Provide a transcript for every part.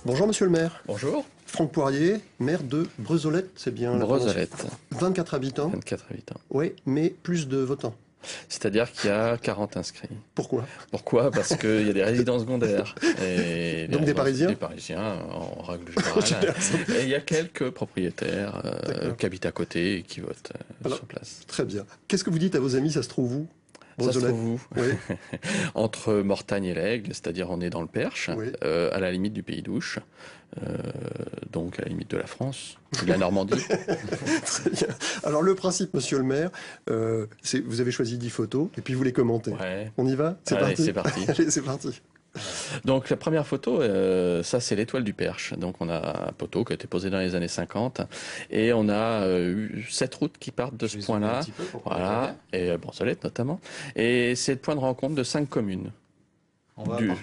Bonjour Monsieur le maire. Bonjour. Franck Poirier, maire de Brezolette, c'est bien la Brezolette. prononciation. 24 habitants. 24 habitants. Oui, mais plus de votants. C'est-à-dire qu'il y a 40 inscrits. Pourquoi? Pourquoi? Parce qu'il y a des résidents secondaires. Et Donc des Parisiens? Des Parisiens, en règle générale. Et il y a quelques propriétaires qui habitent à côté et qui votent sur place. Très bien. Qu'est-ce que vous dites à vos amis? Ça se trouve où? Ça se trouve où? Oui. Entre Mortagne et l'Aigle, c'est-à-dire on est dans le Perche, Oui. à la limite du Pays d'Ouche, donc à la limite de la France, de la Normandie. Très bien. Alors le principe, Monsieur le maire, vous avez choisi 10 photos et puis vous les commentez. Ouais. On y va? C'est Allez, parti. c'est parti. Allez, c'est parti. Donc la première photo, ça c'est l'étoile du Perche. Donc on a un poteau qui a été posé dans les années 50 et on a eu 7 routes qui partent de ce point-là. Voilà, et Brezolette notamment. Et c'est le point de rencontre de 5 communes.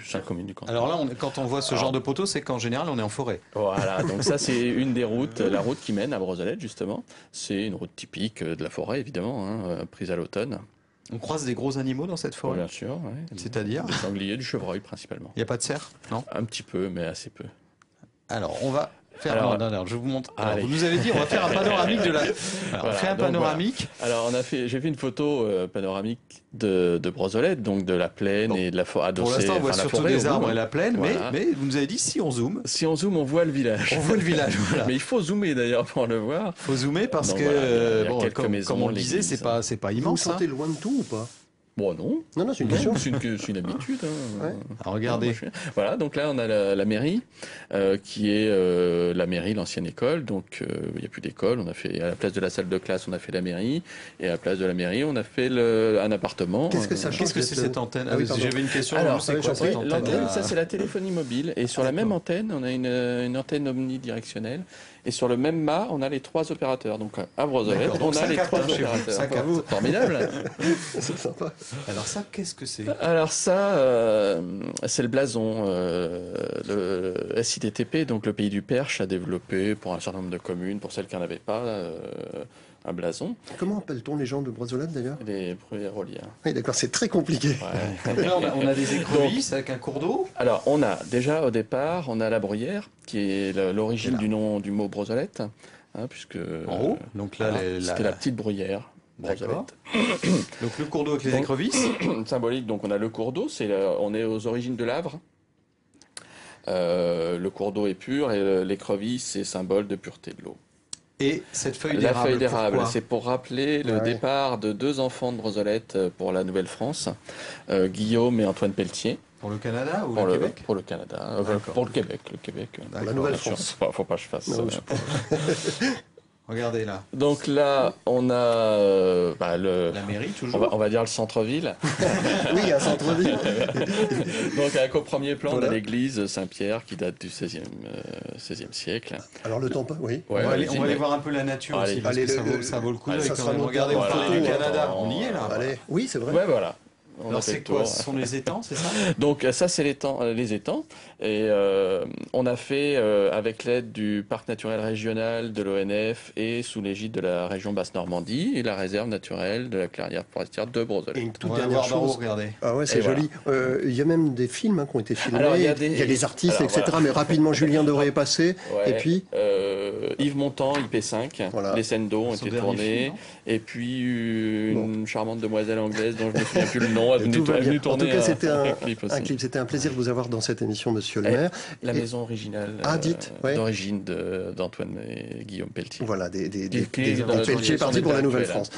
5 communes du canton. Alors là, quand on voit ce genre de poteau, c'est qu'en général, on est en forêt. Voilà, donc ça c'est une des routes, la route qui mène à Brezolette justement. C'est une route typique de la forêt évidemment, prise à l'automne. On croise des gros animaux dans cette forêt. Bien sûr, ouais. C'est-à-dire du sanglier, du chevreuil principalement. Il n'y a pas de cerf? Non. Un petit peu, mais assez peu. Alors, on va faire... Alors, je vous montre. allez. Alors, vous nous avez dit, on va faire un panoramique de la... Alors, Voilà, on fait un donc panoramique. voilà. Alors j'ai fait une photo panoramique de Brezolette, donc de la plaine et de la forêt. Pour l'instant, on voit surtout des arbres et la plaine, Voilà. mais vous nous avez dit, si on zoome... Si on zoome, on voit le village. On voit le village, voilà. Mais il faut zoomer d'ailleurs pour le voir. Il faut zoomer parce Donc que, voilà, il y a bon, quelques maisons, comme on le disait, l'église. c'est pas Vous vous immense. sentez loin de tout ou pas? Bon, non. Non, c'est une question. C'est une habitude. Ouais. Alors, regardez. Voilà, donc là, on a la mairie, qui est la mairie, l'ancienne école. Donc, il n'y a plus d'école. On a fait, à la place de la salle de classe, on a fait la mairie. Et à la place de la mairie, on a fait un appartement. Qu'est-ce que ça change? Qu'est-ce que c'est cette antenne? Ah oui, pardon. J'avais une question. Alors, c'est quoi cette antenne? l'antenne, ça c'est la téléphonie mobile. Et sur la même antenne, on a une antenne omnidirectionnelle. Et sur le même mât, on a les 3 opérateurs. Donc à Brezolette, D'accord, donc on a ça les capte 3 chez vous, opérateurs. ça capte. C'est formidable. C'est sympa. Alors ça, qu'est-ce que c'est? Alors ça, c'est le blason. Le SIDTP, donc le Pays du Perche, a développé pour un certain nombre de communes, pour celles qui n'en avaient pas, un blason. Comment appelle-t-on les gens de Brezolette d'ailleurs? Les premiers reliés. Oui, d'accord, c'est très compliqué. Ouais. Donc là, on a des écrevisses avec un cours d'eau. Alors, on a déjà au départ, on a la bruyère, qui est l'origine du nom du mot Brezolette, puisque En haut. Donc là, c'était la petite bruyère. D'accord. Brezolette. Donc le cours d'eau avec les Donc, écrevisses. Symbolique, donc on a le cours d'eau, on est aux origines de l'Avre. Le cours d'eau est pur et l'écrevisse est symbole de pureté de l'eau. Et cette feuille La d'érable. feuille d'érable, pourquoi c'est pour rappeler le départ de 2 enfants de Brezolette pour la Nouvelle-France, Guillaume et Antoine Pelletier. Pour le Canada ou Pour le Québec? Pour le Canada, D'accord. pour le Québec. Pour la Nouvelle-France. Faut pas que je fasse. Non, Regardez là. Donc là, on a La mairie toujours. on va dire le centre-ville. Oui, un centre-ville. Donc avec au premier plan, on Voilà. a l'église Saint-Pierre qui date du 16e siècle. Alors le temps pas, oui. Ouais, on va allez-y, aller mais- voir un peu la nature Allez, aussi parce allez, que ça vaut le coup. allez, d'œil ça quand sera même. notre Regardez, on voilà, parle du voilà, Canada. on- On y est là. Allez, oui, c'est vrai. Ouais, voilà. On a Alors fait c'est le quoi? tour. Ce sont les étangs, c'est ça? Donc ça c'est les étangs et on a fait avec l'aide du parc naturel régional de l'ONF et sous l'égide de la région Basse-Normandie et la réserve naturelle de la clairière forestière de Et Brezolette. une On toute va dernière voir d'en haut, chose. regardez. Ah ouais, c'est Et joli. Il y a même des films qui ont été filmés. Alors, il il y y a a des- des artistes, Alors, etc. voilà. Mais rapidement, Julien devrait y passer. Ouais, Et puis, Yves Montand, IP5, Voilà. les scènes d'eau ont Son été dernier tournées film, non et puis une charmante demoiselle anglaise dont je me souviens plus le nom est tout va bien. venue En tourner tout cas, c'était un clip aussi. un clip. C'était un plaisir de vous avoir dans cette émission, Monsieur le Et maire. La Et- maison originale dites, ouais. d'origine d'Antoine et Guillaume Pelletier. Voilà, des Qui est dans la Pelletier tradition partis pour la actuelle. Nouvelle-France.